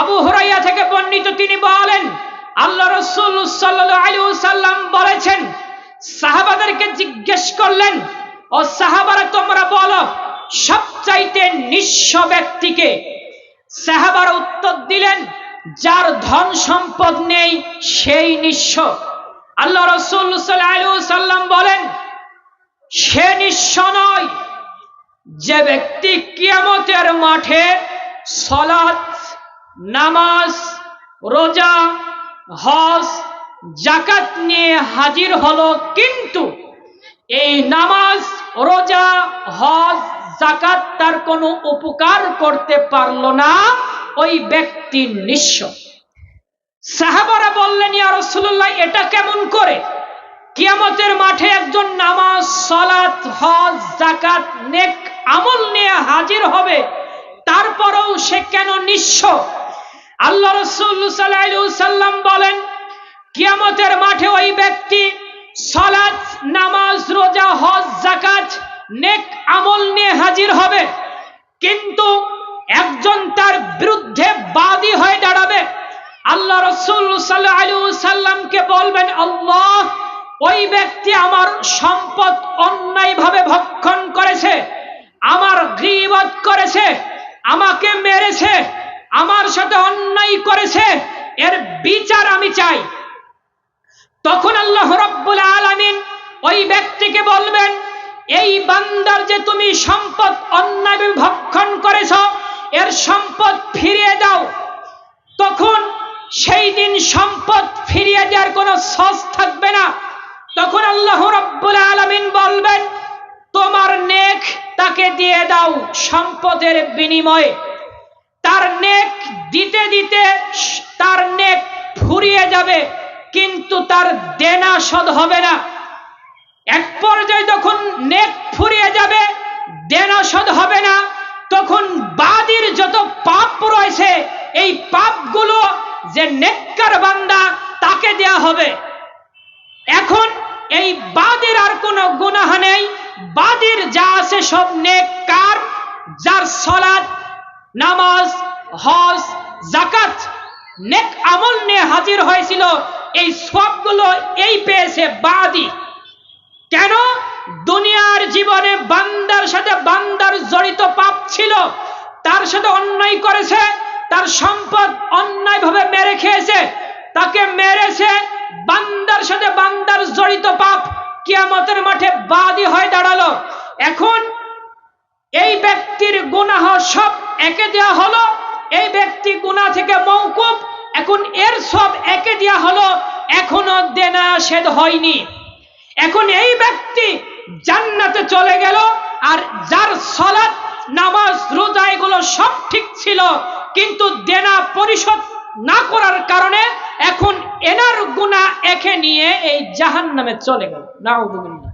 আবু হুরায়রা থেকে বর্ণিত, তিনি বলেন আল্লাহ রাসূল সাল্লাল্লাহু আলাইহি ওয়াসাল্লাম বলেছেন, সাহাবাদেরকে জিজ্ঞেস করলেন, ও সাহাবারা তোমরা বলো সবচাইতে নিঃস্ব ব্যক্তিকে? সাহাবারা উত্তর দিলেন, যার ধন সম্পদ নেই সেই নিঃস্ব। আল্লাহ রাসূল সাল্লাল্লাহু আলাইহি ওয়াসাল্লাম বলেন, সে নিঃস্ব নয়, যে ব্যক্তি কিয়ামতের মাঠে সালাত, নামাজ, রোজা, হজ, যাকাত নিয়ে হাজির হলো, কিন্তু এই নামাজ, রোজা, হজ, যাকাত তার কোনো উপকার করতে পারলো না, ওই ব্যক্তি নিঃস্ব। সাহাবারা বললেন, ইয়া রাসূলুল্লাহ, এটা কেমন করে? কিয়ামতের মাঠে একজন নামাজ, সালাত, হজ, যাকাত, নেক আমল নিয়ে হাজির হবে, তারপরেও সে কেন নিঃস্ব? আল্লাহ রাসূল সাল্লাল্লাহু আলাইহি ওয়াসাল্লাম বলেন, কিয়ামতের মাঠে ওই ব্যক্তি সালাত, নামাজ, রোজা, হজ, যাকাত, নেক আমল নিয়ে হাজির হবে, কিন্তু একজন তার বিরুদ্ধে বাদী হয়ে দাঁড়াবে। আল্লাহ রাসূল সাল্লাল্লাহু আলাইহি ওয়াসাল্লামকে বলবেন, আল্লাহ, ওই ব্যক্তি আমার সম্পদ অন্যায়ভাবে ভক্ষণ করেছে, আমার গীবত করেছে, আমাকে মেরেছে, আমার সাথে অন্যায় করেছে, এর বিচার আমি চাই। তখন আল্লাহ রাব্বুল আলামিন ওই ব্যক্তিকে বলবেন, এই বান্দার যে তুমি সম্পদ অন্যায়ভাবে ভক্ষণ করেছ, এর সম্পদ ফিরিয়ে দাও। তখন সেই দিন সম্পদ ফিরিয়ে দেওয়ার কোনো সস থাকবে না। তখন আল্লাহ রাব্বুল আলামিন বলবেন, তোমার নেক তাকে দিয়ে দাও সম্পদের বিনিময়ে। তার নেক দিতে দিতে তার নেক ফুরিয়ে যাবে, কিন্তু তার দেনা শোধ হবে না। এক পর্যায়ে যখন নেক ফুরিয়ে যাবে, দেনা শোধ হবে না, তখন বাদীর যত পাপ রয়েছে, এই পাপগুলো যে নেককার বান্দা তাকে দেয়া হবে। এখন এই বাদীর আর কোনো গুনাহ নেই, বাদীর যা আছে সব নেককার, যার সালাত, নামাজ, হজ, যাকাত, নেক আমল নিয়ে হাজির হয়েছিল, এই সবগুলো এই পেয়েছে বাদী। কেন? দুনিয়ার জীবনে বান্দার সাথে বান্দার জড়িত পাপ ছিল, তার সাথে অন্যায় করেছে, তার সম্পদ অন্যায়ভাবে মেরে খেয়েছে, তাকে মেরেছে, বান্দার সাথে বান্দার জড়িত পাপ কিয়ামতের মাঠে বাদী হয়ে দাঁড়ালো। এখন এই ব্যক্তির গুনাহ সব একে দেয়া হলো, এই ব্যক্তি গুনাহ থেকে মওকুফ, এখন এর সব একে দেয়া হলো, এখনো দেনা শোধ হয়নি। এখন এই ব্যক্তি জান্নাতে চলে গেল, আর যার সালাত, নামাজ, রোজা এগুলো সব ঠিক ছিল, কিন্তু দেনা পরিশোধ না করার কারণে এখন এনার গুনাহ একে নিয়ে এই জাহান্নামে চলে গেল। নাউযুবিল্লাহ।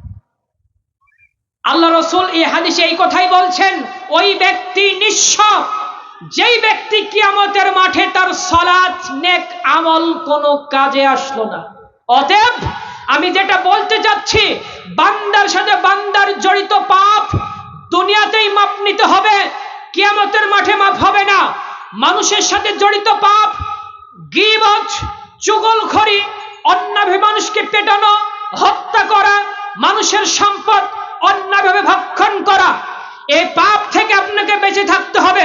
আল্লাহ রাসূল এই হাদিসে এই কথাই বলছেন, ওই ব্যক্তি নিঃস্ব, যেই ব্যক্তি কিয়ামতের মাঠে তার সালাত, নেক আমল কোনো কাজে আসলো না। অতএব আমি যেটা বলতে যাচ্ছি, বান্দার সাথে বান্দার জড়িত পাপ দুনিয়াতেই মাপ নিতে হবে, কিয়ামতের মাঠে মাপ হবে না। মানুষের সাথে জড়িত পাপ, গীবত, চুগলখড়ি, অন্যভাবে মানুষকে পেটানো, হত্যা করা, মানুষের সম্পদ অন্যভাবে ভক্ষণ করা, এই পাপ থেকে আপনাকে বেঁচে থাকতে হবে।